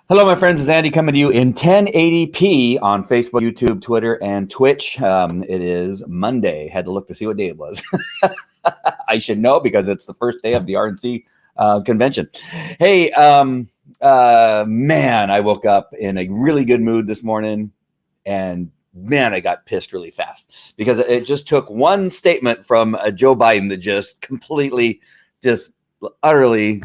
Hello, my friends. It's Andy coming to you in 1080p on Facebook, YouTube, Twitter, and Twitch. It is Monday. Had to look to see what day it was. I should know because it's the first day of the RNC convention. Hey, man, I woke up in a really good mood this morning, and man, I got pissed really fast because it just took one statement from Joe Biden that just completely, just utterly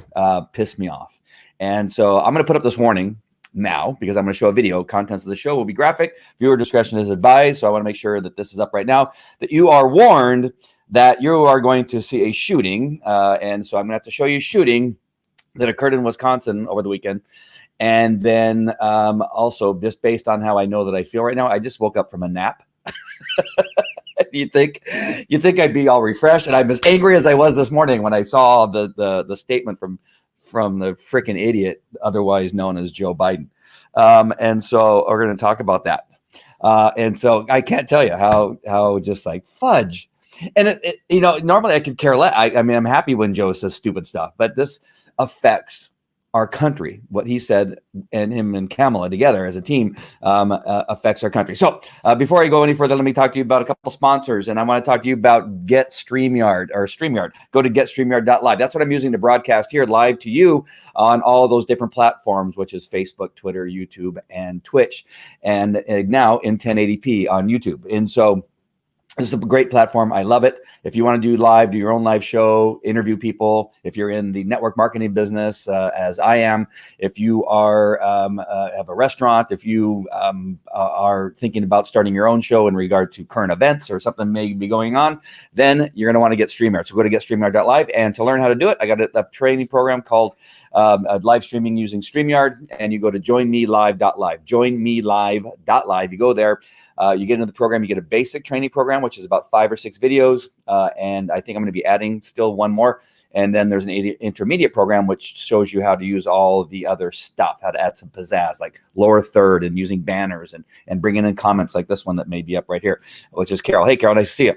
pissed me off. And so I'm going to put up this warning now because I'm going to show a video. Contents of the show will be graphic. Viewer discretion is advised. So I want to make sure that this is up right now, that you are warned that you are going to see a shooting. And so I'm going to have to show you shooting that occurred in Wisconsin over the weekend. And then also, just based on how I know that I feel right now, I just woke up from a nap. You think I'd be all refreshed, and I'm as angry as I was this morning when I saw the statement from the freaking idiot, otherwise known as Joe Biden. And so we're going to talk about that. And so I can't tell you how just like fudge. And normally I could care less. I mean, I'm happy when Joe says stupid stuff, but this affects our country. What he said, and him and Kamala together as a team, affects our country. So before I go any further, let me talk to you about a couple sponsors. And I want to talk to you about Get StreamYard or StreamYard. Go to getstreamyard.live. That's what I'm using to broadcast here live to you on all of those different platforms, which is Facebook, Twitter, YouTube, and Twitch. And now in 1080p on YouTube. And so this is a great platform. I love it. If you want to do your own live show, interview people, if you're in the network marketing business, as I am, if you are have a restaurant, if you are thinking about starting your own show in regard to current events or something may be going on, then you're going to want to get StreamYard. So go to getstreamyard.live. And to learn how to do it, I got a training program called live streaming using StreamYard. And you go to joinmelive.live. Joinmelive.live. You go there. You get into the program, you get a basic training program, which is about 5 or 6 videos. And I think I'm going to be adding still one more. And then there's an intermediate program, which shows you how to use all the other stuff, how to add some pizzazz, like lower third and using banners and bringing in comments like this one that may be up right here, which is Carol. Hey, Carol, nice to see you.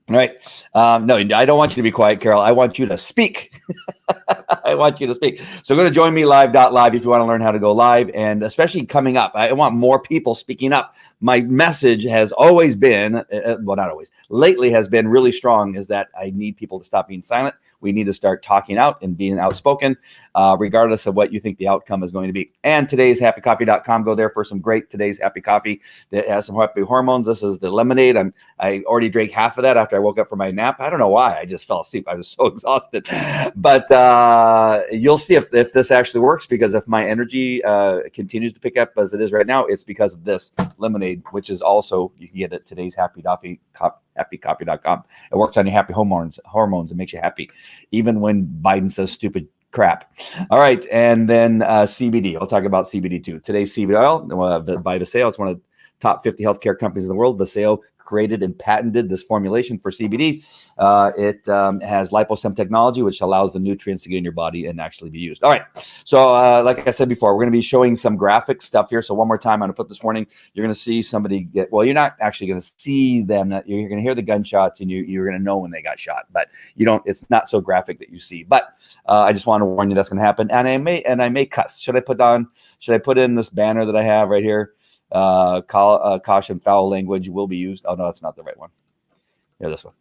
All right. No, I don't want you to be quiet, Carol. I want you to speak. I want you to speak. So go to joinmelive.live if you want to learn how to go live, and especially coming up, I want more people speaking up. My message has always been, well, not always, lately has been really strong, is that I need people to stop being silent. We need to start talking out and being outspoken, regardless of what you think the outcome is going to be. And today's happycoffee.com. Go there for some great Today's Happy Coffee that has some happy hormones. This is the lemonade. I already drank half of that after I woke up from my nap. I don't know why. I just fell asleep. I was so exhausted. But you'll see if this actually works, because if my energy continues to pick up as it is right now, it's because of this lemonade, which is also, you can get at today's happycoffee.com. It works on your happy hormones. It makes you happy, even when Biden says stupid crap. All right. And then CBD. I'll talk about CBD too. Today's CBD oil by Vaseo. It's one of the top 50 healthcare companies in the world. Vaseo created and patented this formulation for CBD. It has liposome technology, which allows the nutrients to get in your body and actually be used. All right. So like I said before, we're going to be showing some graphic stuff here. So one more time, I'm going to put this warning. You're going to see somebody you're not actually going to see them. You're going to hear the gunshots, and you're going to know when they got shot, but it's not so graphic that you see. But I just want to warn you that's going to happen. And I may cuss. Should I put in this banner that I have right here? Caution, foul language will be used. Oh no, that's not the right one. Here, this one.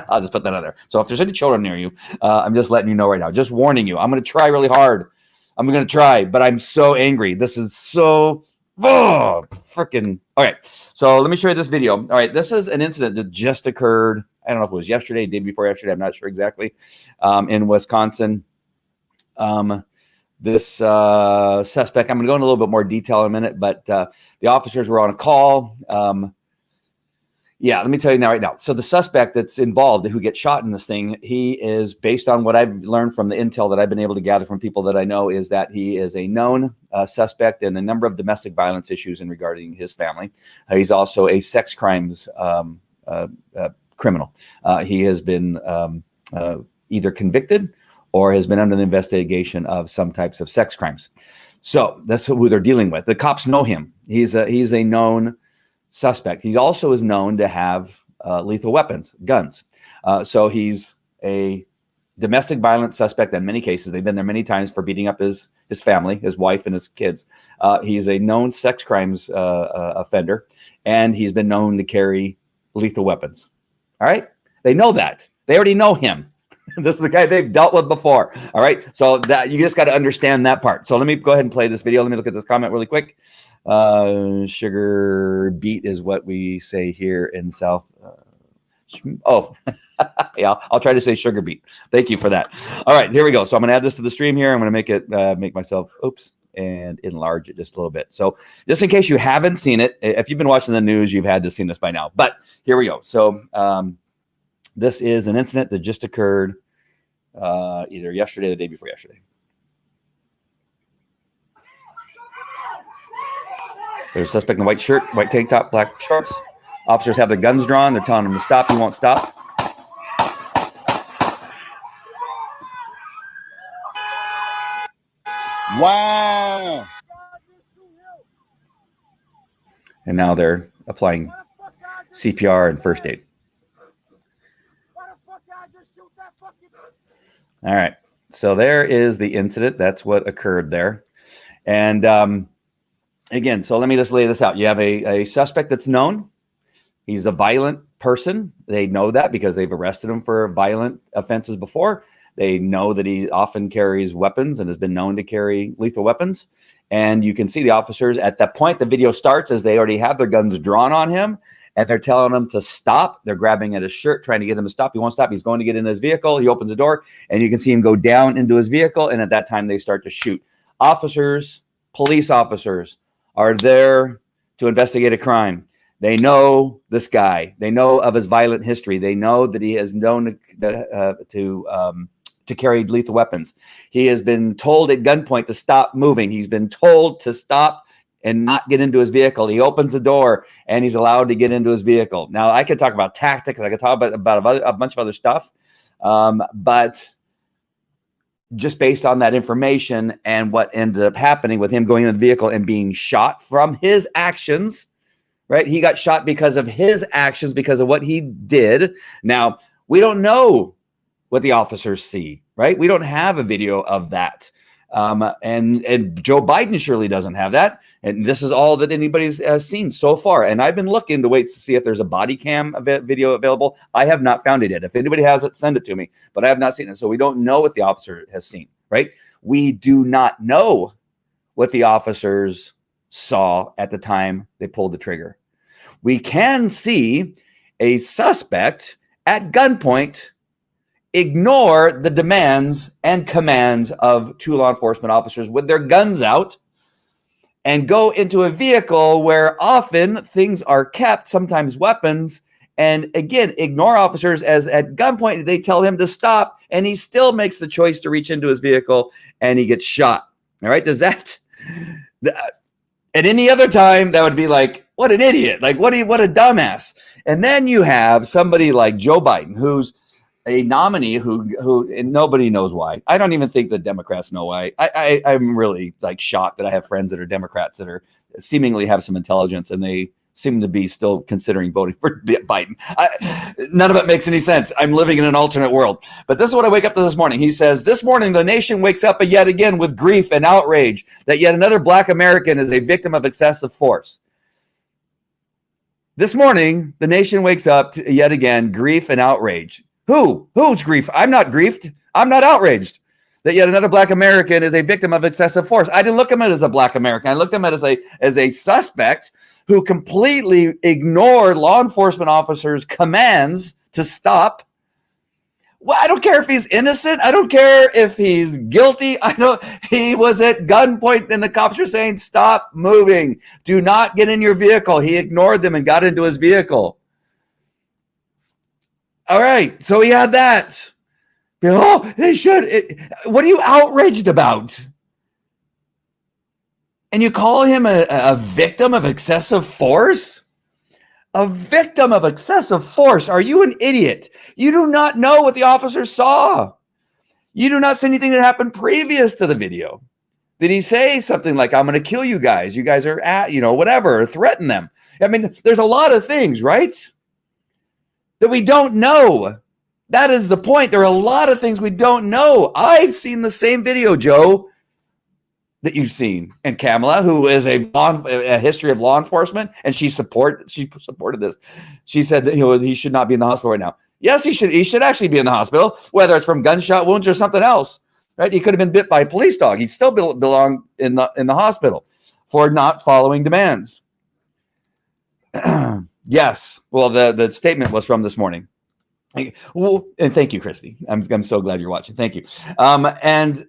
I'll just put that on there. So if there's any children near you, I'm just letting you know right now, just warning you. I'm going to try really hard. I'm going to try, but I'm so angry. This is so freaking. All right. So let me show you this video. All right. This is an incident that just occurred. I don't know if it was yesterday, day before yesterday. I'm not sure exactly. In Wisconsin. This suspect, I'm going to go into a little bit more detail in a minute, but the officers were on a call. Let me tell you right now. So the suspect that's involved, who gets shot in this thing, he is, based on what I've learned from the intel that I've been able to gather from people that I know, is that he is a known suspect in a number of domestic violence issues in regarding his family. He's also a sex crimes criminal. He has been either convicted or has been under the investigation of some types of sex crimes. So that's who they're dealing with. The cops know him. He's a known suspect. He also is known to have lethal weapons, guns. So he's a domestic violence suspect in many cases. They've been there many times for beating up his family, his wife, and his kids. He's a known sex crimes offender, and he's been known to carry lethal weapons. All right? They know that. They already know him. This is the guy they've dealt with before. All right? So that you just got to understand that part. So let me go ahead and play this video. Let me look at this comment really quick. Sugar beet is what we say here in South. Yeah, I'll try to say sugar beet. Thank you for that. All right, here we go. So I'm going to add this to the stream here. I'm going to make it, make myself, and enlarge it just a little bit. So just in case you haven't seen it, if you've been watching the news, you've had to seen this by now. But here we go. So this is an incident that just occurred either yesterday or the day before yesterday. There's a suspect in a white shirt, white tank top, black shorts. Officers have their guns drawn. They're telling him to stop. He won't stop. Wow. And now they're applying CPR and first aid. All right. So there is the incident. That's what occurred there. And again, so let me just lay this out. You have a suspect that's known. He's a violent person. They know that because they've arrested him for violent offenses before. They know that he often carries weapons and has been known to carry lethal weapons. And you can see the officers at that point, the video starts as they already have their guns drawn on him and they're telling him to stop. They're grabbing at his shirt, trying to get him to stop. He won't stop. He's going to get in his vehicle. He opens the door and you can see him go down into his vehicle. And at that time, they start to shoot. Officers, police officers are there to investigate a crime. They know this guy. They know of his violent history. They know that he is known to carry lethal weapons. He has been told at gunpoint to stop moving. He's been told to stop and not get into his vehicle. He opens the door and he's allowed to get into his vehicle. Now, I could talk about tactics. I could talk about a bunch of other stuff. But just based on that information and what ended up happening with him going in the vehicle and being shot from his actions, right? He got shot because of his actions, because of what he did. Now, we don't know what the officers see, right? We don't have a video of that. And Joe Biden surely doesn't have that. And this is all that anybody's has seen so far. And I've been looking to wait to see if there's a body cam video available. I have not found it yet. If anybody has it, send it to me. But I have not seen it. So we don't know what the officer has seen, right? We do not know what the officers saw at the time they pulled the trigger. We can see a suspect at gunpoint ignore the demands and commands of two law enforcement officers with their guns out and go into a vehicle where often things are kept, sometimes weapons, and again, ignore officers as at gunpoint they tell him to stop and he still makes the choice to reach into his vehicle and he gets shot. All right. Does that at any other time that would be like, what an idiot, like what a dumbass. And then you have somebody like Joe Biden, who's a nominee who and nobody knows why. I don't even think the Democrats know why. I'm really like shocked that I have friends that are Democrats that are seemingly have some intelligence and they seem to be still considering voting for Biden. None of it makes any sense. I'm living in an alternate world. But this is what I wake up to this morning. He says, this morning, the nation wakes up yet again with grief and outrage that yet another Black American is a victim of excessive force. This morning, the nation wakes up to yet again grief and outrage. Who's grief? I'm not griefed. I'm not outraged that yet another Black American is a victim of excessive force. I didn't look at him as a Black American. I looked at him as a suspect who completely ignored law enforcement officers' commands to stop. Well, I don't care if he's innocent. I don't care if he's guilty. I know he was at gunpoint and the cops were saying, stop moving. Do not get in your vehicle. He ignored them and got into his vehicle. All right. So he had that. Oh, they should. What are you outraged about? And you call him a victim of excessive force? A victim of excessive force. Are you an idiot? You do not know what the officer saw. You do not see anything that happened previous to the video. Did he say something like, I'm going to kill you guys. You guys are at, whatever, or threaten them? I mean, there's a lot of things, right? That we don't know That is the point. There are a lot of things we don't know. I've seen the same video, Joe, that you've seen, and Kamala, who is a history of law enforcement, and she supported this. She said that he should not be in the hospital right now. Yes, he should. He should actually be in the hospital, whether it's from gunshot wounds or something else. Right? He could have been bit by a police dog. He'd still belong in the hospital for not following demands. Yes. Well, the statement was from this morning. Well, and thank you, Christy. I'm so glad you're watching. Thank you. And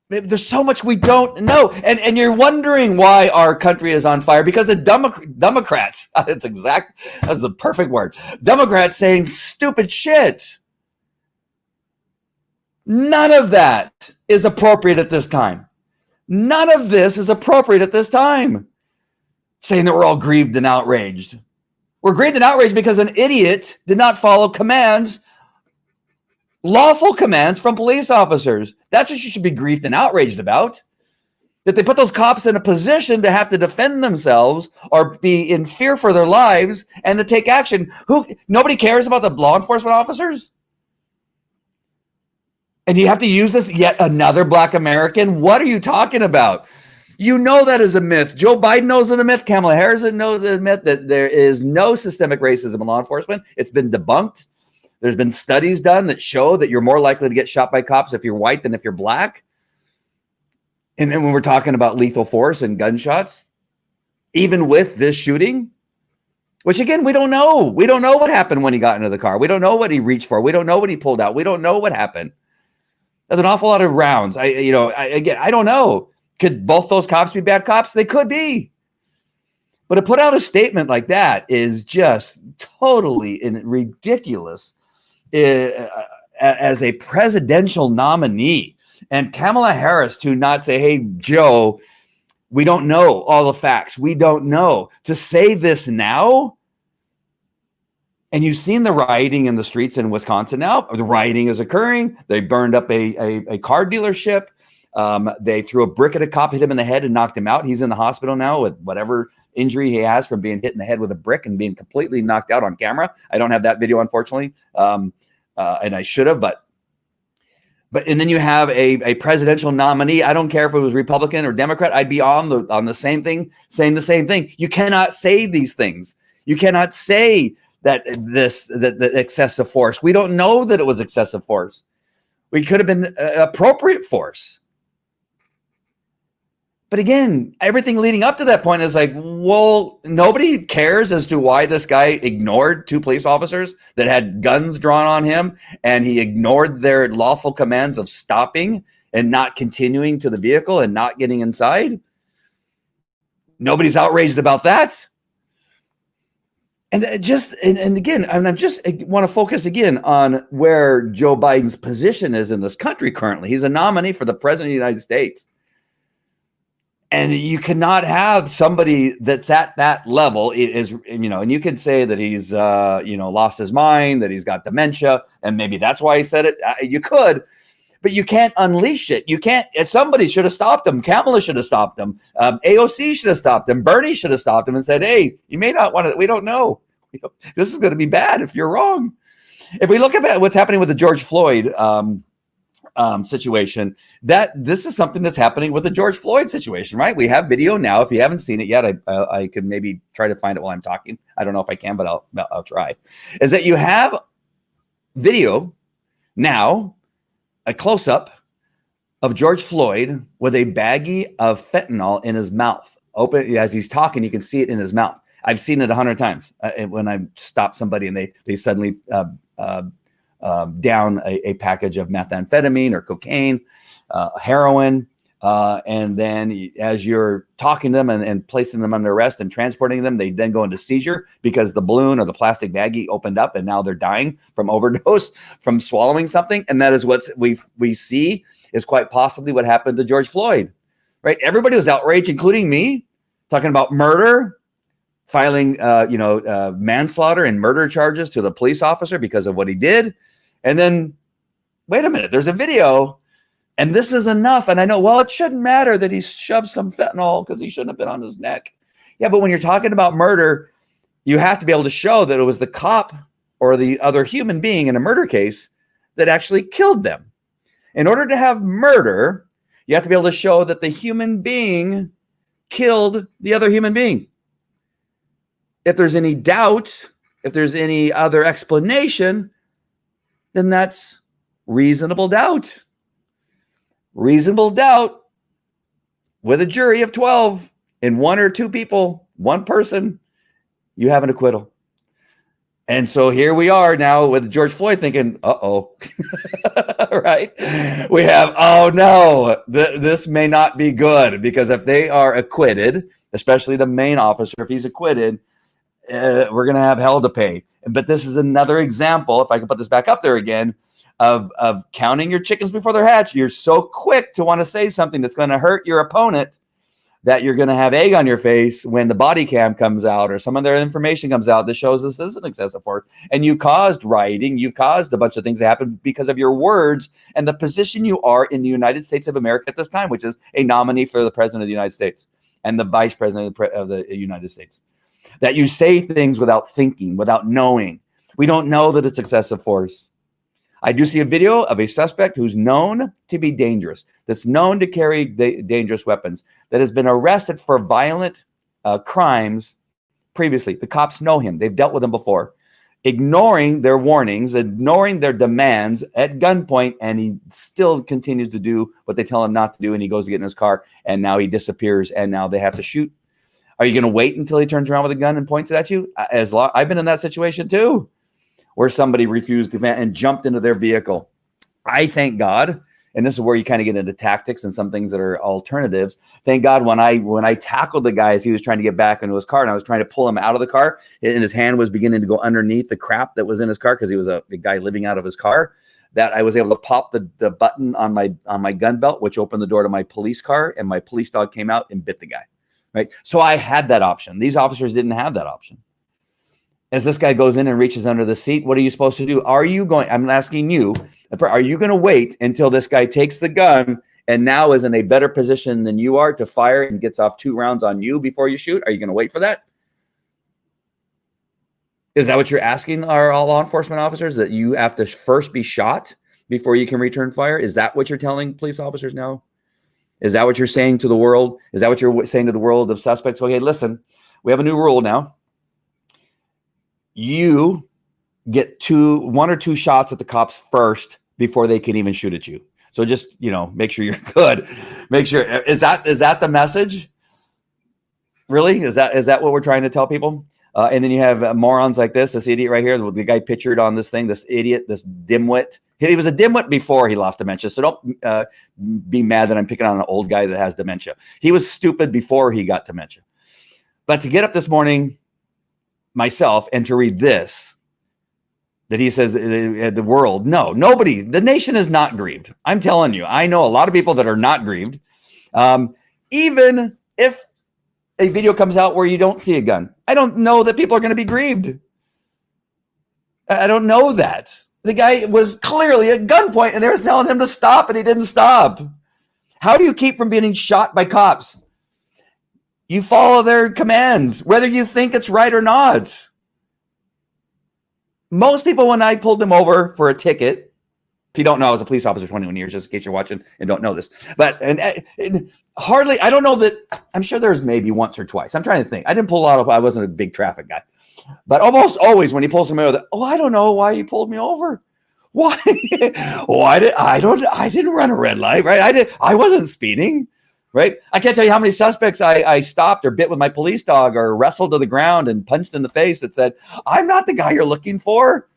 there's so much we don't know, and you're wondering why our country is on fire because of Democrats. That's the perfect word. Democrats saying stupid shit. None of that is appropriate at this time. None of this is appropriate at this time. Saying that we're all grieved and outraged. We're grieved and outraged because an idiot did not follow commands, lawful commands from police officers. That's what you should be grieved and outraged about. That they put those cops in a position to have to defend themselves or be in fear for their lives and to take action. Nobody cares about the law enforcement officers? And you have to use this yet another Black American? What are you talking about? You know that is a myth. Joe Biden knows it's a myth. Kamala Harris knows it's a myth that there is no systemic racism in law enforcement. It's been debunked. There's been studies done that show that you're more likely to get shot by cops if you're white than if you're Black. And then when we're talking about lethal force and gunshots, even with this shooting, which again, we don't know. We don't know what happened when he got into the car. We don't know what he reached for. We don't know what he pulled out. We don't know what happened. There's an awful lot of rounds. I don't know. Could both those cops be bad cops? They could be. But to put out a statement like that is just totally ridiculous as a presidential nominee. And Kamala Harris to not say, hey, Joe, we don't know all the facts. We don't know. To say this now, and you've seen the rioting in the streets in Wisconsin now. The rioting is occurring. They burned up a car dealership. They threw a brick at a cop, hit him in the head, and knocked him out. He's in the hospital now with whatever injury he has from being hit in the head with a brick and being completely knocked out on camera. I don't have that video, unfortunately, and I should have. But and then you have a presidential nominee. I don't care if it was Republican or Democrat. I'd be on the same thing, saying the same thing. You cannot say these things. You cannot say that excessive force. We don't know that it was excessive force. We could have been appropriate force. But again, everything leading up to that point is like, well, nobody cares as to why this guy ignored two police officers that had guns drawn on him, and he ignored their lawful commands of stopping and not continuing to the vehicle and not getting inside. Nobody's outraged about that. And again, I just want to focus again on where Joe Biden's position is in this country currently. He's a nominee for the president of the United States. And you cannot have somebody that's at that level and you could say that he's, lost his mind, that he's got dementia, and maybe that's why he said it. You could, but you can't unleash it. You can't. Somebody should have stopped him. Kamala should have stopped him. AOC should have stopped him. Bernie should have stopped him and said, hey, you may not want to, we don't know. This is going to be bad if you're wrong. If we look at what's happening with the George Floyd situation, that this is something that's happening with the George Floyd situation, right? We have video now. If you haven't seen it yet, I could maybe try to find it while I'm talking. I don't know if I can, but I'll try. Is that you have video now, a close-up of George Floyd with a baggie of fentanyl in his mouth. Open as he's talking, you can see it in his mouth. I've seen it 100 times when I stop somebody and they suddenly down a package of methamphetamine or cocaine, heroin. And then as you're talking to them and placing them under arrest and transporting them, they then go into seizure because the balloon or the plastic baggie opened up and now they're dying from overdose, from swallowing something. And that is what we see is quite possibly what happened to George Floyd, right? Everybody was outraged, including me, talking about murder, filing, manslaughter and murder charges to the police officer because of what he did. And then, wait a minute, there's a video and this is enough. And I know, well, it shouldn't matter that he shoved some fentanyl because he shouldn't have been on his neck. Yeah, but when you're talking about murder, you have to be able to show that it was the cop or the other human being in a murder case that actually killed them. In order to have murder, you have to be able to show that the human being killed the other human being. If there's any doubt, if there's any other explanation, then that's reasonable doubt. Reasonable doubt with a jury of 12 and one or two people, one person, you have an acquittal. And so here we are now with George Floyd thinking, uh-oh, right? We have, oh no, this may not be good, because if they are acquitted, especially the main officer, if he's acquitted, we're going to have hell to pay. But this is another example, if I can put this back up there again, of counting your chickens before they're hatched. You're so quick to want to say something that's going to hurt your opponent that you're going to have egg on your face when the body cam comes out or some of their information comes out that shows this isn't excessive force. And you caused rioting. You caused a bunch of things to happen because of your words and the position you are in the United States of America at this time, which is a nominee for the president of the United States and the vice president of the United States. That you say things without thinking, without knowing. We don't know that it's excessive force. I do see a video of a suspect who's known to be dangerous, that's known to carry dangerous weapons, that has been arrested for violent crimes previously. The cops know him. They've dealt with him before. Ignoring their warnings, ignoring their demands at gunpoint, and he still continues to do what they tell him not to do, and he goes to get in his car, and now he disappears, and now they have to shoot. Are you going to wait until he turns around with a gun and points it at you? I've been in that situation too, where somebody refused to and jumped into their vehicle. I thank God, and this is where you kind of get into tactics and some things that are alternatives. Thank God when I tackled the guy as he was trying to get back into his car, and I was trying to pull him out of the car, and his hand was beginning to go underneath the crap that was in his car because he was a guy living out of his car, that I was able to pop the button on my gun belt, which opened the door to my police car, and my police dog came out and bit the guy. Right. So I had that option. These officers didn't have that option. As this guy goes in and reaches under the seat, what are you supposed to do? I'm asking you, are you going to wait until this guy takes the gun and now is in a better position than you are to fire and gets off 2 rounds on you before you shoot? Are you going to wait for that? Is that what you're asking our law enforcement officers, that you have to first be shot before you can return fire? Is that what you're telling police officers now? Is that what you're saying to the world? Is that what you're saying to the world of suspects? Okay, listen, we have a new rule now. You get 1 or 2 shots at the cops first before they can even shoot at you. So just, make sure you're good. Make sure, is that the message? Really? Is that what we're trying to tell people? And then you have morons like this idiot right here, the guy pictured on this thing, this idiot, this dimwit. He was a dimwit before he lost dementia. So don't be mad that I'm picking on an old guy that has dementia. He was stupid before he got dementia. But to get up this morning myself and to read this, that he says the world, nobody, the nation is not grieved. I'm telling you, I know a lot of people that are not grieved. Even if a video comes out where you don't see a gun, I don't know that people are going to be grieved. I don't know that. The guy was clearly at gunpoint and they were telling him to stop and he didn't stop. How do you keep from being shot by cops? You follow their commands, whether you think it's right or not. Most people, when I pulled them over for a ticket, if you don't know, I was a police officer 21 years, just in case you're watching and don't know this. But and hardly, I don't know that, I'm sure there's maybe once or twice. I'm trying to think. I didn't pull a lot of, I wasn't a big traffic guy. But almost always when he pulls somebody over, I don't know why you pulled me over. Why? I didn't run a red light, right? I wasn't speeding, right? I can't tell you how many suspects I stopped or bit with my police dog or wrestled to the ground and punched in the face that said, I'm not the guy you're looking for.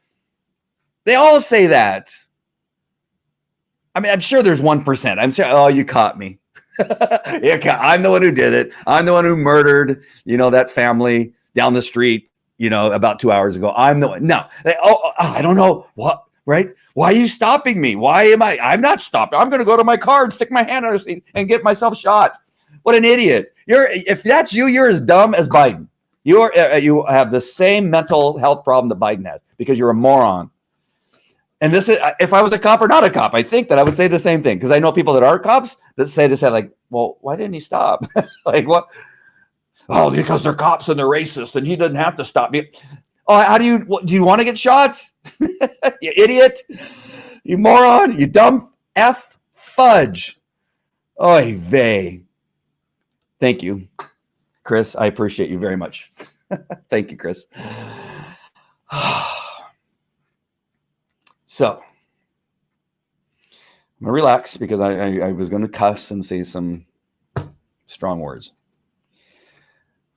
They all say that. I mean, I'm sure there's 1%. I'm sure, you caught me. I'm the one who did it. I'm the one who murdered, that family down the street, about 2 hours ago. I'm the one. No, I don't know what, right? Why are you stopping me? I'm not stopping. I'm going to go to my car and stick my hand on the seat and get myself shot. What an idiot. If that's you, you're as dumb as Biden. You have the same mental health problem that Biden has because you're a moron. And this is, if I was a cop or not a cop, I think that I would say the same thing because I know people that are cops that say this, like, well, why didn't he stop? Like, what? Oh, because they're cops and they're racist and he doesn't have to stop me. Oh, how do you want to get shot? You idiot. You moron. You dumb F fudge. Oy vey. Thank you, Chris. I appreciate you very much. Thank you, Chris. So, I'm going to relax because I was going to cuss and say some strong words.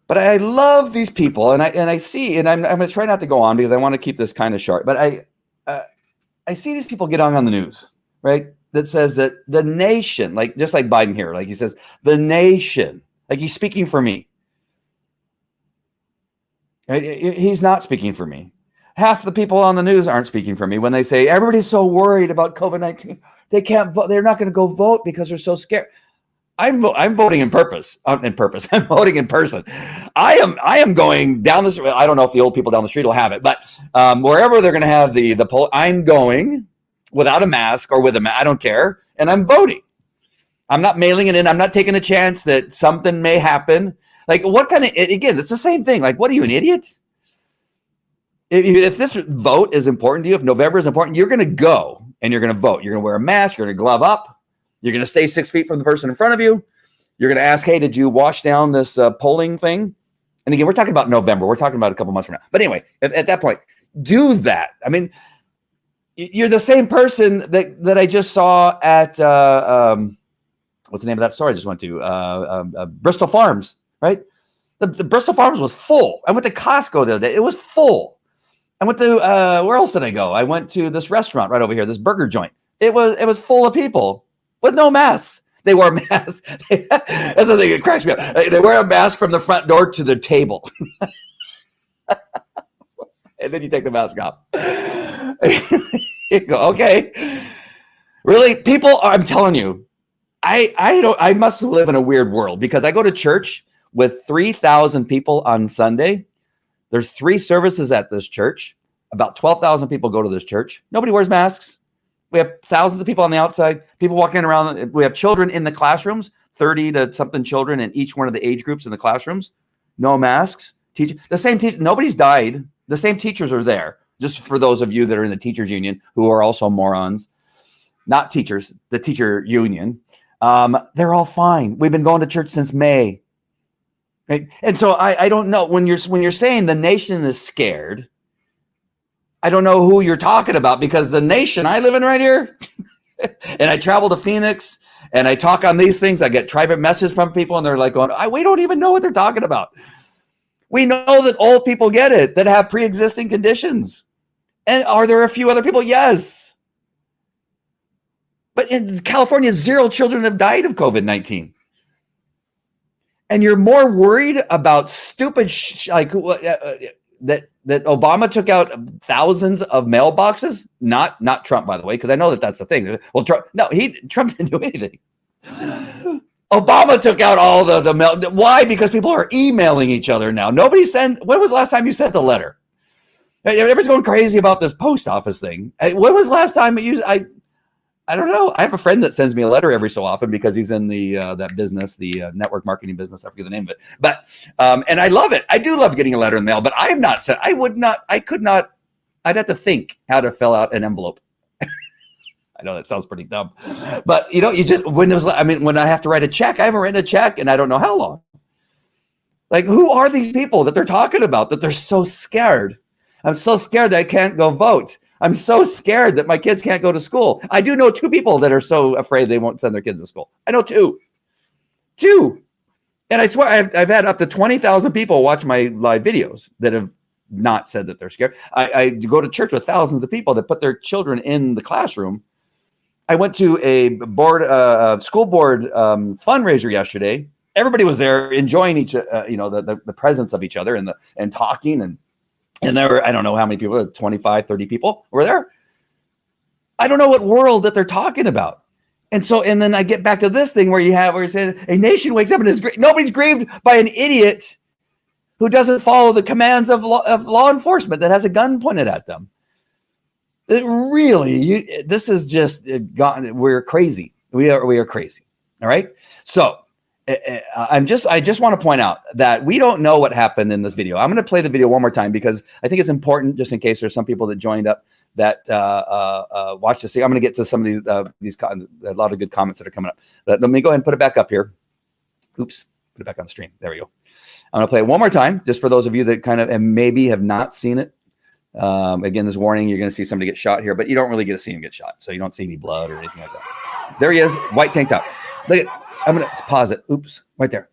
But I love these people, and I see, and I'm going to try not to go on because I want to keep this kind of short. But I see these people get on the news, right? That says that the nation, like just like Biden here, like he says, the nation, like he's speaking for me. Right? He's not speaking for me. Half the people on the news aren't speaking for me when they say everybody's so worried about COVID-19. They can't vote. They're not going to go vote because they're so scared. I'm voting in purpose. I'm voting in person. I am going down the street. I don't know if the old people down the street will have it, but wherever they're going to have the poll, I'm going without a mask or with a mask. I don't care, and I'm voting. I'm not mailing it in. I'm not taking a chance that something may happen. Like what kind of? Again, it's the same thing. Like, what are you, an idiot? If this vote is important to you, if November is important, you're going to go and you're going to vote. You're going to wear a mask. You're going to glove up. You're going to stay 6 feet from the person in front of you. You're going to ask, hey, did you wash down this polling thing? And again, we're talking about November. We're talking about a couple months from now. But anyway, at that point, do that. I mean, you're the same person that I just saw at, what's the name of that store I just went to? Bristol Farms, right? The Bristol Farms was full. I went to Costco the other day. It was full. I went to, where else did I go? I went to this restaurant right over here, this burger joint. It was full of people with no masks. They wore masks. That's the thing that cracks me up. They wear a mask from the front door to the table. And then you take the mask off. You go, okay. Really? People, I'm telling you, I must live in a weird world because I go to church with 3,000 people on Sunday. There's 3 services at this church. About 12,000 people go to this church. Nobody wears masks. We have thousands of people on the outside, people walking around. We have children in the classrooms, 30 to something children in each one of the age groups in the classrooms. No masks. The same teacher. Nobody's died. The same teachers are there. Just for those of you that are in the teachers union who are also morons, not teachers, the teacher union. They're all fine. We've been going to church since May. Right? And so I don't know when you're saying the nation is scared. I don't know who you're talking about because the nation I live in right here, and I travel to Phoenix and I talk on these things. I get private messages from people and they're like going, we don't even know what they're talking about. We know that old people get it, that have pre-existing conditions. And are there a few other people? Yes. But in California, 0 children have died of COVID-19. And you're more worried about stupid that Obama took out thousands of mailboxes, not Trump, by the way, because I know that's the thing. Well, Trump didn't do anything. Obama took out all the mail. Why? Because people are emailing each other now. When was the last time you sent a letter? Everybody's going crazy about this post office thing. When was the last time I don't know. I have a friend that sends me a letter every so often because he's in the that business, the network marketing business. I forget the name of it, but and I love it. I do love getting a letter in the mail, but I have not sent. I could not. I'd have to think how to fill out an envelope. I know that sounds pretty dumb, but you just when I have to write a check, I haven't written a check and I don't know how long. Like, who are these people that they're talking about that they're so scared? I'm so scared that I can't go vote. I'm so scared that my kids can't go to school. I do know 2 people that are so afraid they won't send their kids to school. I know 2. And I swear I've had up to 20,000 people watch my live videos that have not said that they're scared. I go to church with thousands of people that put their children in the classroom. I went to a school board fundraiser yesterday. Everybody was there enjoying the presence of each other and talking and there were, I don't know how many people, 25, 30 people were there. I don't know what world that they're talking about. And then I get back to this thing where you say a nation wakes up and is nobody's grieved by an idiot who doesn't follow the commands of law enforcement that has a gun pointed at them. This is just we're crazy. We are crazy. All right. So I just want to point out that we don't know what happened in this video. I'm going to play the video one more time because I think it's important, just in case there's some people that joined up that watch this. I'm going to get to some of these a lot of good comments that are coming up. Let me go ahead and put it back up here. Oops, put it back on the stream. There we go. I'm going to play it one more time, just for those of you that kind of and maybe have not seen it. Again, this warning: you're going to see somebody get shot here, but you don't really get to see him get shot, so you don't see any blood or anything like that. There he is, white tank top. Look at. I'm going to pause it. Oops, right there.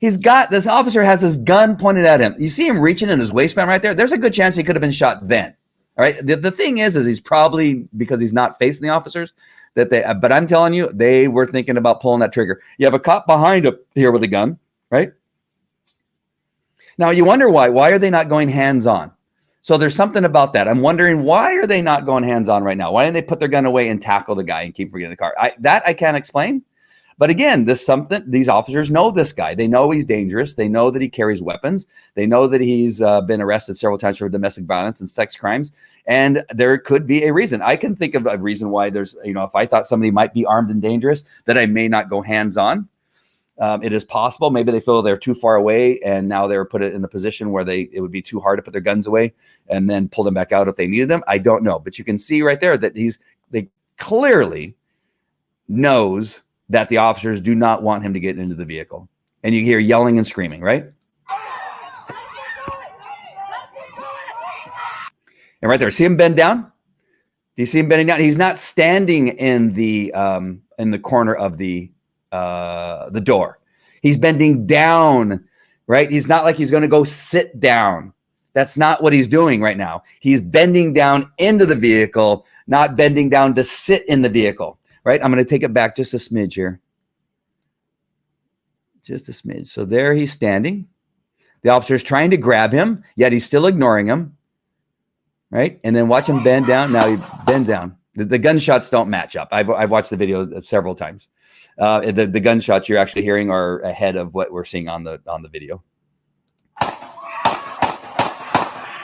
This officer has his gun pointed at him. You see him reaching in his waistband right there? There's a good chance he could have been shot then. All right. The thing is he's probably, because he's not facing the officers, but I'm telling you, they were thinking about pulling that trigger. You have a cop behind him here with a gun, right? Now you wonder why. Why are they not going hands-on? So there's something about that. I'm wondering, why are they not going hands-on right now? Why didn't they put their gun away and tackle the guy and keep him in the car? I can't explain. But again, these officers know this guy. They know he's dangerous. They know that he carries weapons. They know that he's been arrested several times for domestic violence and sex crimes. And there could be a reason. I can think of a reason why there's, if I thought somebody might be armed and dangerous, that I may not go hands-on. It is possible. Maybe they feel they're too far away and now they're put in a position where it would be too hard to put their guns away and then pull them back out if they needed them. I don't know. But you can see right there that they clearly knows that the officers do not want him to get into the vehicle. And you hear yelling and screaming, right? And right there, see him bend down? Do you see him bending down? He's not standing in the corner of the door. He's bending down, right? He's not like he's going to go sit down. That's not what he's doing right now. He's bending down into the vehicle, not bending down to sit in the vehicle. Right? I'm going to take it back just a smidge here. Just a smidge. So there he's standing. The officer is trying to grab him, yet he's still ignoring him. Right? And then watch him bend down. Now he bend down. The gunshots don't match up. I've watched the video several times. The gunshots you're actually hearing are ahead of what we're seeing on the video.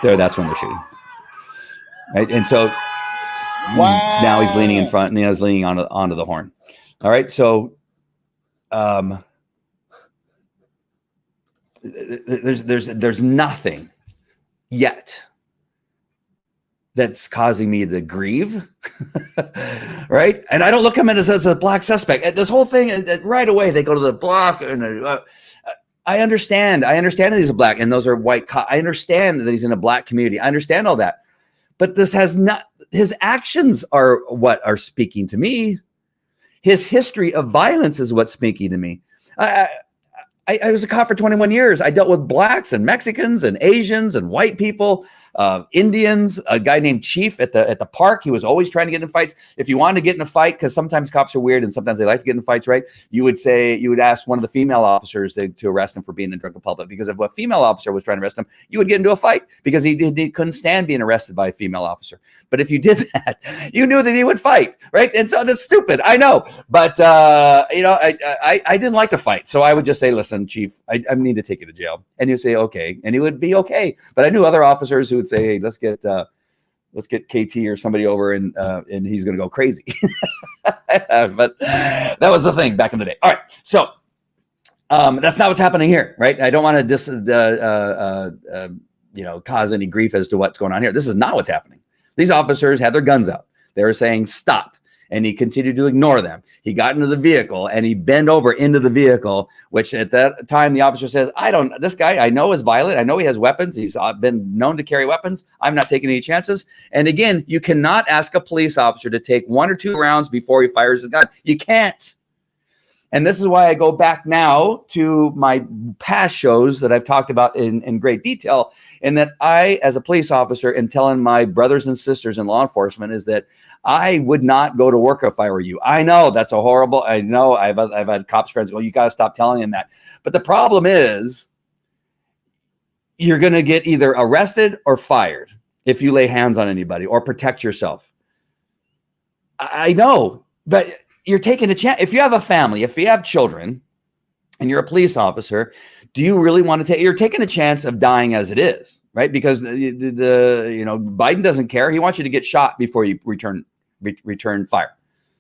There, that's when they're shooting. Right? And so wow. Now he's leaning in front and he's leaning onto the horn. All right. So there's nothing yet that's causing me to grieve. Right. And I don't look at him as a black suspect. This whole thing, right away, they go to the block. And I understand that he's a black and those are white cops. I understand that he's in a black community. I understand all that. But this has not, his actions are what are speaking to me. His history of violence is what's speaking to me. I was a cop for 21 years. I dealt with blacks and Mexicans and Asians and white people, Indians, a guy named Chief at the park. He was always trying to get in fights. If you wanted to get in a fight, because sometimes cops are weird and sometimes they like to get in fights, right? You would ask one of the female officers to arrest him for being in drunk in public, because if a female officer was trying to arrest him, you would get into a fight because he couldn't stand being arrested by a female officer. But if you did that, you knew that he would fight, right? And so that's stupid, I know. But I didn't like to fight, so I would just say, "Listen, Chief, I need to take you to jail," and he'd say, "Okay," and he would be okay. But I knew other officers who would say, "Hey, let's get KT or somebody over, and he's going to go crazy." But that was the thing back in the day. All right, so that's not what's happening here, right? I don't want to cause any grief as to what's going on here. This is not what's happening. These officers had their guns out. They were saying stop, and he continued to ignore them. He got into the vehicle and he bent over into the vehicle, which at that time the officer says, this guy I know is violent. I know he has weapons. He's been known to carry weapons. I'm not taking any chances. And again, you cannot ask a police officer to take 1 or 2 rounds before he fires his gun. You can't. And this is why I go back now to my past shows that I've talked about in great detail, and that I, as a police officer, am telling my brothers and sisters in law enforcement is that I would not go to work if I were you. I know that's a horrible, I know I've had cops friends go, you got to stop telling them that. But the problem is you're going to get either arrested or fired if you lay hands on anybody or protect yourself. I know, but you're taking a chance. If you have a family, if you have children, and you're a police officer, do you really want to you're taking a chance of dying as it is, right? Because Biden doesn't care. He wants you to get shot before you return fire.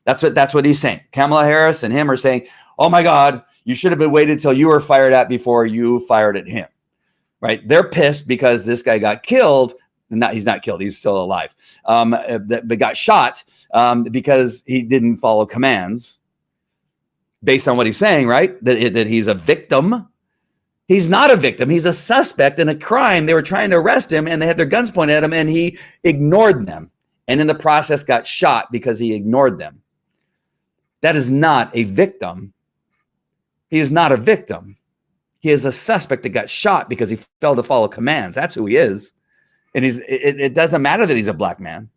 That's what he's saying. Kamala Harris and him are saying, oh my God, you should have been waited till you were fired at before you fired at him, right? They're pissed because this guy got killed. He's not killed. He's still alive. But got shot because he didn't follow commands based on what he's saying, right? That he's a victim. He's not a victim. He's a suspect in a crime. They were trying to arrest him and they had their guns pointed at him and he ignored them. And in the process got shot because he ignored them. That is not a victim. He is not a victim. He is a suspect that got shot because he failed to follow commands. That's who he is. And it doesn't matter that he's a black man.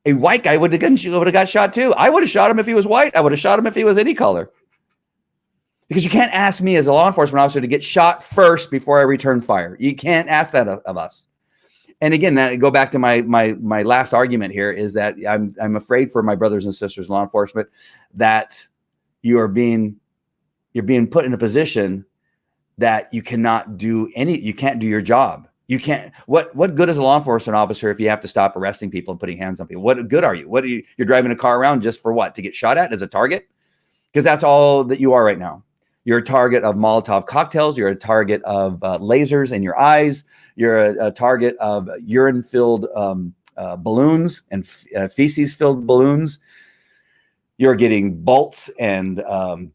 A white guy would have got shot too. I would have shot him if he was white. I would have shot him if he was any color. Because you can't ask me as a law enforcement officer to get shot first before I return fire. You can't ask that of us. And again, that go back to my last argument here is that I'm afraid for my brothers and sisters in law enforcement that you're being put in a position that you cannot do you can't do your job. You can't. What good is a law enforcement officer if you have to stop arresting people and putting hands on people? What good are you? You're driving a car around just for what? To get shot at as a target? Because that's all that you are right now. You're a target of Molotov cocktails. You're a target of lasers in your eyes. You're a target of urine-filled balloons and feces-filled balloons. You're getting bolts and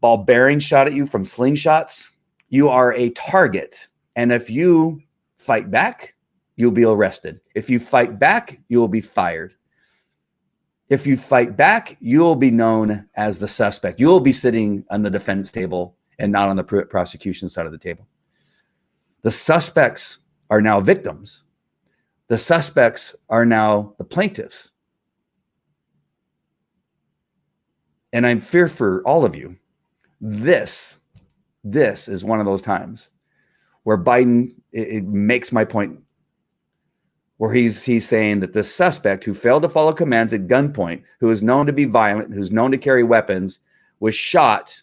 ball bearings shot at you from slingshots. You are a target. And if you fight back, you'll be arrested. If you fight back, you will be fired. If you fight back, you will be known as the suspect. You will be sitting on the defense table and not on the prosecution side of the table. The suspects are now victims. The suspects are now the plaintiffs. And I'm fear for all of you. This is one of those times where Biden, it makes my point, where he's saying that the suspect who failed to follow commands at gunpoint, who is known to be violent, who's known to carry weapons, was shot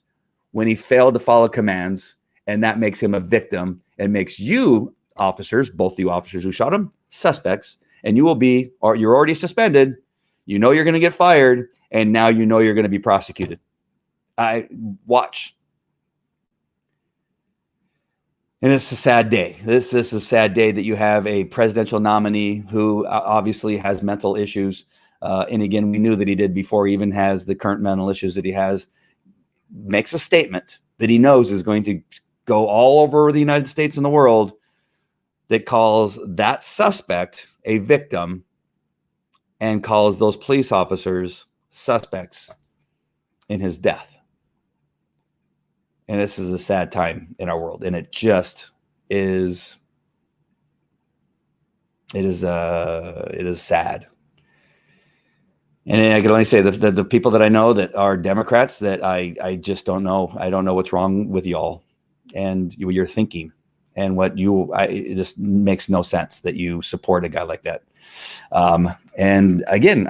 when he failed to follow commands, and that makes him a victim and makes you officers, both you officers who shot him, suspects, and you're already suspended. You know you're going to get fired, and now you know you're going to be prosecuted. Watch. And it's a sad day. This is a sad day that you have a presidential nominee who obviously has mental issues. And again, we knew that he did before he even has the current mental issues that he has. Makes a statement that he knows is going to go all over the United States and the world that calls that suspect a victim and calls those police officers suspects in his death. And this is a sad time in our world. And it just is, it is sad. And I can only say that the people that I know that are Democrats that I just don't know. I don't know what's wrong with y'all and you're thinking and it just makes no sense that you support a guy like that. And again,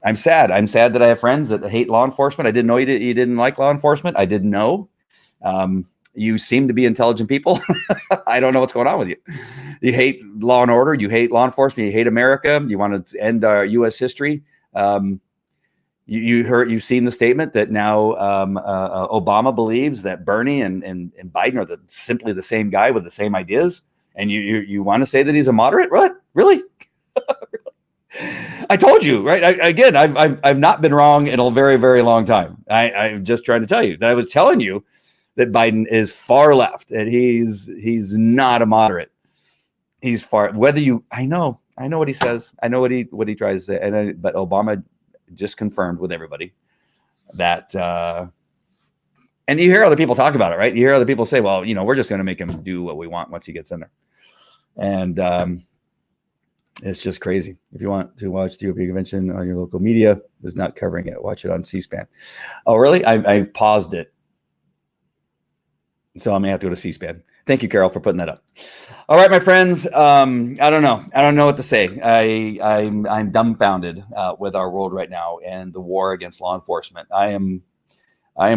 I'm sad. I'm sad that I have friends that hate law enforcement. I didn't know you didn't like law enforcement. I didn't know. You seem to be intelligent people. I don't know what's going on with you. You hate law and order. You hate law enforcement. You hate America. You want to end our U.S. history. You've seen the statement that now Obama believes that Bernie and Biden are simply the same guy with the same ideas. And you want to say that he's a moderate? What? Really? I told you, right? I've not been wrong in a very, very long time. I'm just trying to tell you that I was telling you that Biden is far left and he's not a moderate. He's far. I know what he says. I know what he tries to say. But Obama just confirmed with everybody that. And you hear other people talk about it, right? You hear other people say, "Well, we're just going to make him do what we want once he gets in there," and. It's just crazy. If you want to watch the GOP convention on your local media, is not covering it. Watch it on C-SPAN. Oh, really? I've paused it. So I'm going to have to go to C-SPAN. Thank you, Carol, for putting that up. All right, my friends. I don't know. I don't know what to say. I'm dumbfounded with our world right now and the war against law enforcement. I am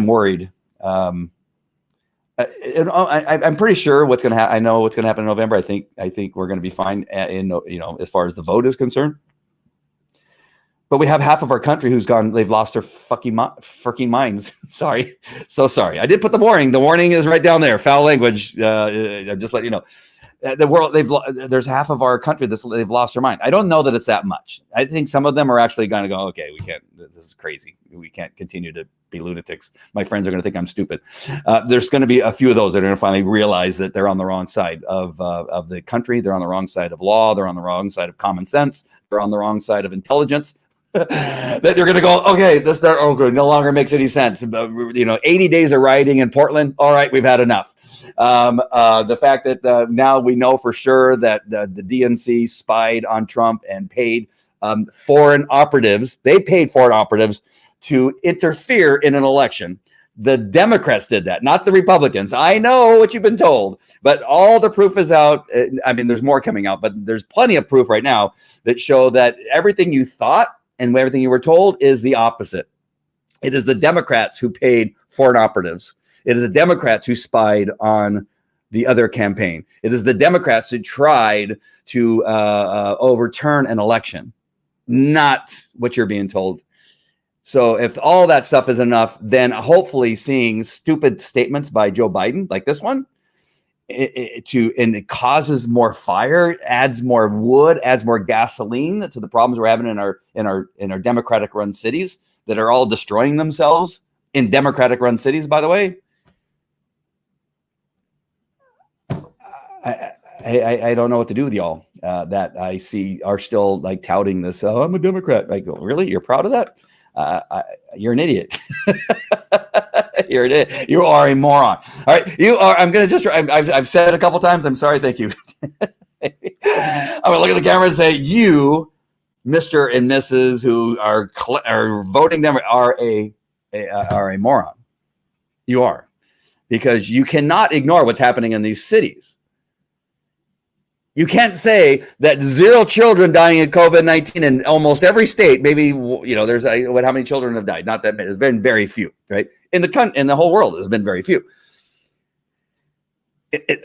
worried. I'm pretty sure what's going to happen. I know what's going to happen in November. I think we're going to be fine as far as the vote is concerned. But we have half of our country who's gone, they've lost their fucking minds. Sorry. So sorry. I did put the warning. The warning is right down there. Foul language. Just let you know. The world, there's half of our country they've lost their mind. I don't know that it's that much. I think some of them are actually going to go, okay, we can't, this is crazy. We can't continue to be lunatics. My friends are going to think I'm stupid. There's going to be a few of those that are going to finally realize that they're on the wrong side of the country. They're on the wrong side of law. They're on the wrong side of common sense. They're on the wrong side of intelligence. That they're going to go, okay, this no longer makes any sense. 80 days of rioting in Portland. All right, we've had enough. The fact that now we know for sure that the DNC spied on Trump and paid foreign operatives. They paid foreign operatives to interfere in an election. The Democrats did that, not the Republicans. I know what you've been told, but all the proof is out. I mean, there's more coming out, but there's plenty of proof right now that show that everything you thought and everything you were told is the opposite. It is the Democrats who paid foreign operatives. It is the Democrats who spied on the other campaign. It is the Democrats who tried to overturn an election, not what you're being told. So if all that stuff is enough, then hopefully seeing stupid statements by Joe Biden, like this one, it causes more fire, adds more wood, adds more gasoline to the problems we're having in our Democratic run cities that are all destroying themselves in Democratic run cities, by the way. I don't know what to do with y'all that I see are still like touting this. Oh, I'm a Democrat. I go, really? You're proud of that? You're an idiot. You're an idiot. You are a moron. All right, you are. I'm gonna just. I've said it a couple times. I'm sorry. Thank you. I'm gonna look at the camera and say, you, Mr. and Mrs. who are voting them are a moron. You are, because you cannot ignore what's happening in these cities. You can't say that 0 children dying of COVID-19 in almost every state. Maybe, there's how many children have died? Not that many. There's been very few, right? In the whole world, there's been very few.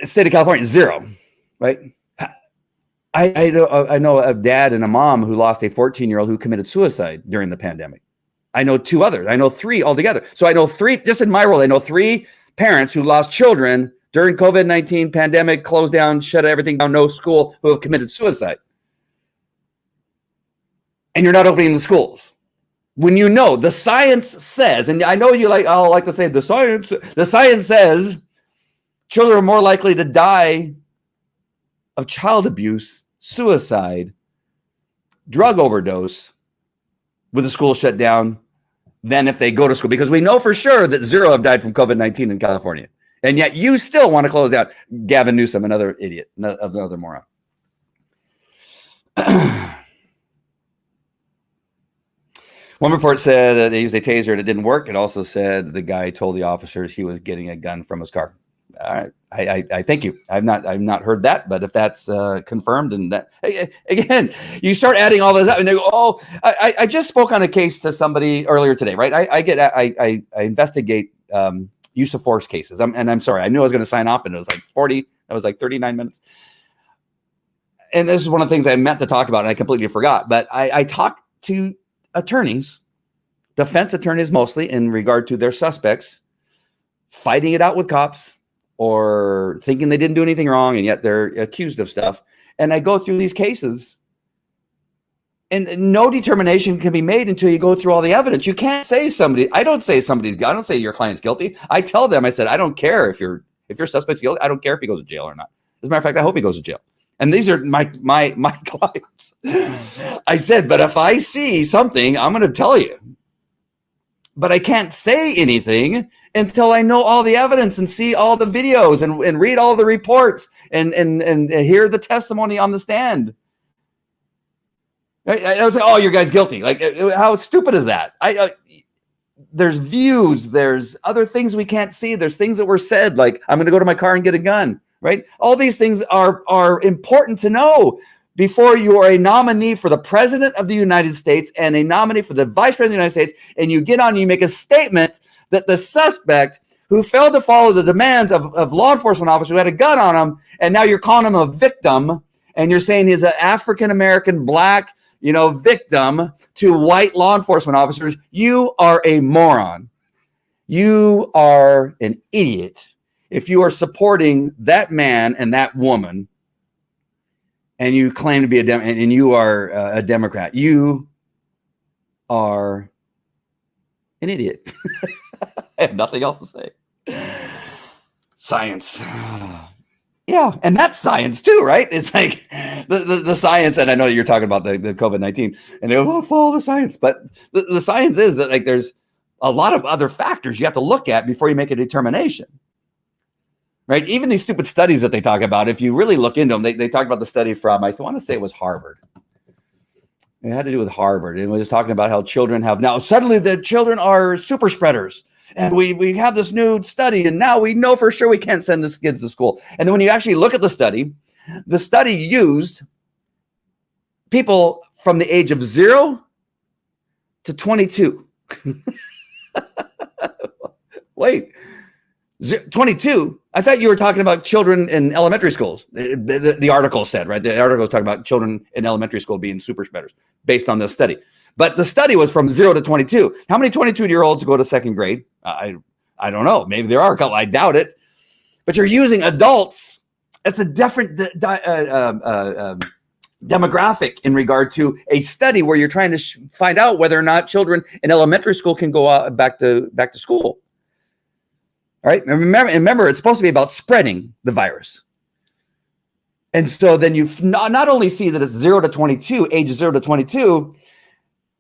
State of California, 0, right? I know a dad and a mom who lost a 14-year-old who committed suicide during the pandemic. I know 2 others. I know 3 altogether. So I know 3, just in my world, I know 3 parents who lost children during COVID-19 pandemic, closed down, shut everything down, no school, who have committed suicide. And you're not opening the schools. When you know the science says, and I know you like to say the science says children are more likely to die of child abuse, suicide, drug overdose with the school shut down than if they go to school. Because we know for sure that 0 have died from COVID-19 in California. And yet you still want to close down. Gavin Newsom, another idiot, another moron. One report said that they used a taser and it didn't work. It also said the guy told the officers he was getting a gun from his car. All right, I thank you. I've not heard that, but if that's confirmed, and that again, you start adding all those up, and they go, "Oh, I just spoke on a case to somebody earlier today, right? I investigate use of force cases. I'm sorry, I knew I was going to sign off, and it was like 40. That was like 39 minutes. And this is one of the things I meant to talk about, and I completely forgot. But I talked to attorneys, defense attorneys mostly, in regard to their suspects fighting it out with cops or thinking they didn't do anything wrong, and yet they're accused of stuff. And I go through these cases, and no determination can be made until you go through all the evidence. You can't say I don't say your client's guilty. I tell them, I said, I don't care if your suspect's guilty. I don't care if he goes to jail or not. As a matter of fact, I hope he goes to jail. And these are my clients. I said, but if I see something, I'm going to tell you. But I can't say anything until I know all the evidence and see all the videos and read all the reports and hear the testimony on the stand. I was like, oh, your guy's guilty. Like, how stupid is that? There's views. There's other things we can't see. There's things that were said, like, I'm going to go to my car and get a gun, right? All these things are important to know before you are a nominee for the president of the United States and a nominee for the vice president of the United States, and you get on and you make a statement that the suspect who failed to follow the demands of law enforcement officers who had a gun on him, and now you're calling him a victim, and you're saying he's an African-American, black, victim to white law enforcement officers, you are a moron. You are an idiot if you are supporting that man and that woman and you claim to be and you are a Democrat. You are an idiot. I have nothing else to say. Science. Yeah, and that's science too, right? It's like the science, and I know that you're talking about the COVID-19, and they go, follow the science. But the science is that there's a lot of other factors you have to look at before you make a determination, right? Even these stupid studies that they talk about, if you really look into them, they talk about the study from, I want to say it was Harvard. It had to do with Harvard. It was talking about how children now suddenly the children are super spreaders. And we have this new study, and now we know for sure we can't send the kids to school. And then when you actually look at the study used people from the age of 0 to 22. Wait, 22? I thought you were talking about children in elementary schools. The article said, right? The article was talking about children in elementary school being super spreaders based on this study. But the study was from 0 to 22. How many 22-year-olds go to second grade? I don't know. Maybe there are a couple. I doubt it. But you're using adults. It's a different demographic in regard to a study where you're trying to find out whether or not children in elementary school can go back to school. All right. And remember, it's supposed to be about spreading the virus. And so then you not only see that it's 0 to 22, age 0 to 22.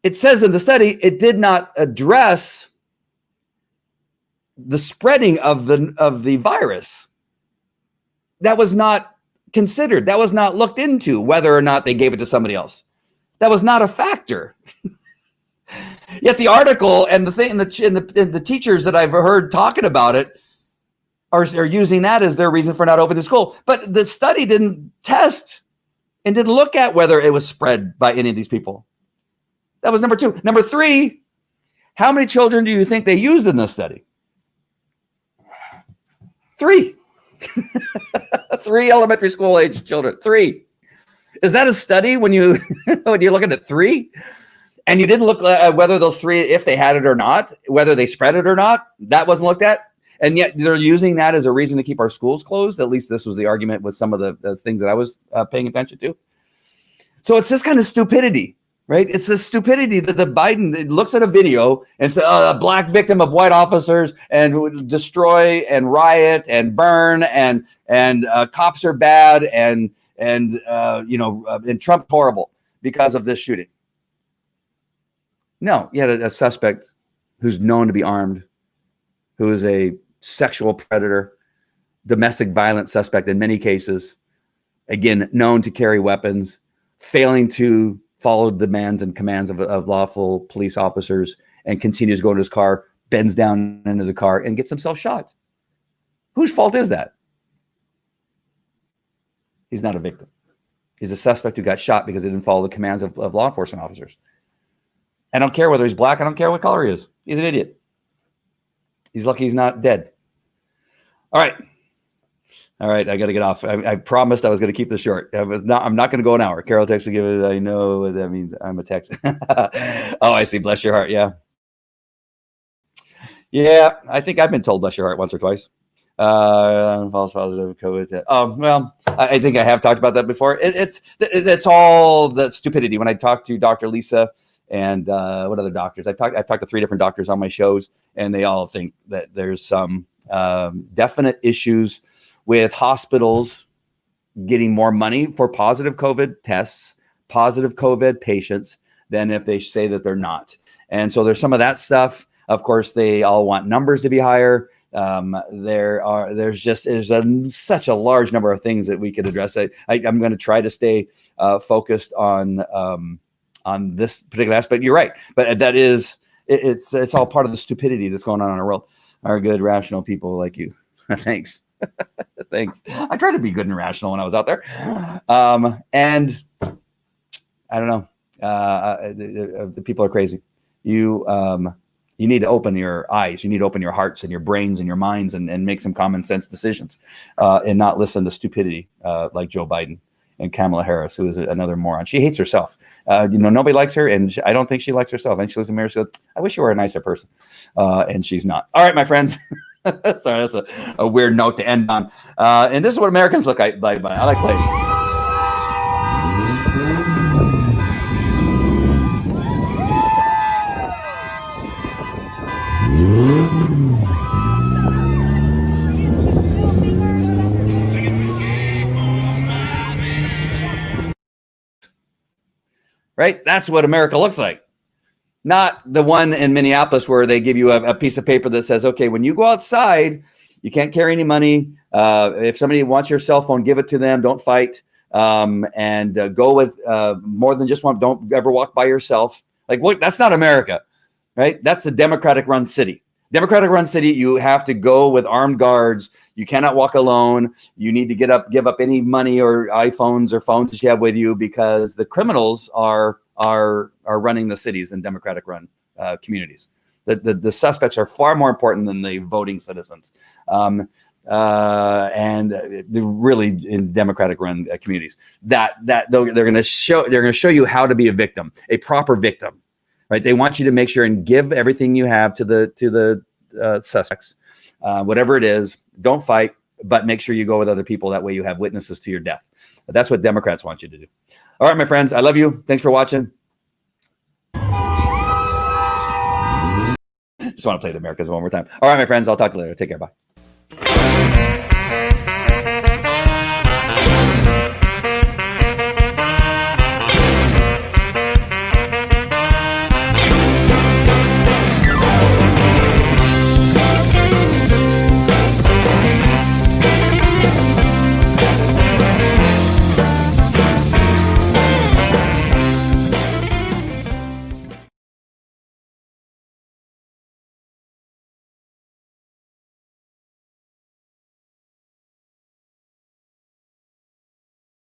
It says in the study, it did not address the spreading of the virus. That was not considered. That was not looked into, whether or not they gave it to somebody else. That was not a factor. Yet the article and the thing and the teachers that I've heard talking about it are using that as their reason for not opening the school. But the study didn't test and didn't look at whether it was spread by any of these people. That was number 2. Number 3, how many children do you think they used in this study? 3. 3 elementary school age children. 3. Is that a study when you're looking at 3? And you didn't look at whether those 3, if they had it or not, whether they spread it or not, that wasn't looked at. And yet they're using that as a reason to keep our schools closed. At least this was the argument with some of the things that I was paying attention to. So it's this kind of stupidity. Right? It's the stupidity that the Biden looks at a video and says, a black victim of white officers and would destroy and riot and burn and cops are bad and Trump horrible because of this shooting. No, you had a suspect who's known to be armed, who is a sexual predator, domestic violence suspect in many cases, again, known to carry weapons, failing to follow demands and commands of lawful police officers, and continues going to his car, bends down into the car, and gets himself shot. Whose fault is that? He's not a victim. He's a suspect who got shot because he didn't follow the commands of law enforcement officers. I don't care whether he's black. I don't care what color he is. He's an idiot. He's lucky he's not dead. All right. I got to get off. I promised I was going to keep this short. I'm not going to go an hour. Carol texted, give it. I know what that means. I'm a text. Oh, I see. Bless your heart. Yeah. Yeah. I think I've been told bless your heart once or twice. False positive COVID. Well, I think I have talked about that before. It's all the stupidity. When I talked to Dr. Lisa and what other doctors, I've talked to 3 different doctors on my shows, and they all think that there's some definite issues with hospitals getting more money for positive COVID tests, positive COVID patients, than if they say that they're not. And so there's some of that stuff. Of course, they all want numbers to be higher. There's such a large number of things that we could address. I'm going to try to stay focused on this particular aspect. You're right, but that is it's all part of the stupidity that's going on in our world. Our good, rational people like you. Thanks. Thanks. I tried to be good and rational when I was out there. And I don't know. The people are crazy. You need to open your eyes. You need to open your hearts and your brains and your minds and make some common sense decisions and not listen to stupidity like Joe Biden. and Kamala Harris, who is another moron. She hates herself. Nobody likes her, and I don't think she likes herself. And she looks in the mirror, she goes, I wish you were a nicer person. And she's not. All right, my friends. Sorry, that's a weird note to end on. And this is what Americans look like. I like playing. Right? That's what America looks like. Not the one in Minneapolis where they give you a piece of paper that says, okay, when you go outside, you can't carry any money. If somebody wants your cell phone, give it to them. Don't fight. And go with more than just one. Don't ever walk by yourself. Like, what? That's not America, right? That's a Democratic-run city. Democratic-run city, you have to go with armed guards. You cannot walk alone. You need to give up any money or iPhones or phones that you have with you, because the criminals are running the cities in Democratic-run communities. The suspects are far more important than the voting citizens, and really in Democratic-run communities. That they're going to show you how to be a victim, a proper victim, right? They want you to make sure and give everything you have to the suspects, whatever it is. Don't fight, but make sure you go with other people. That way you have witnesses to your death. That's what Democrats want you to do. All right, my friends, I love you. Thanks for watching. Just want to play the Americas one more time. All right, my friends, I'll talk to you later. Take care. Bye.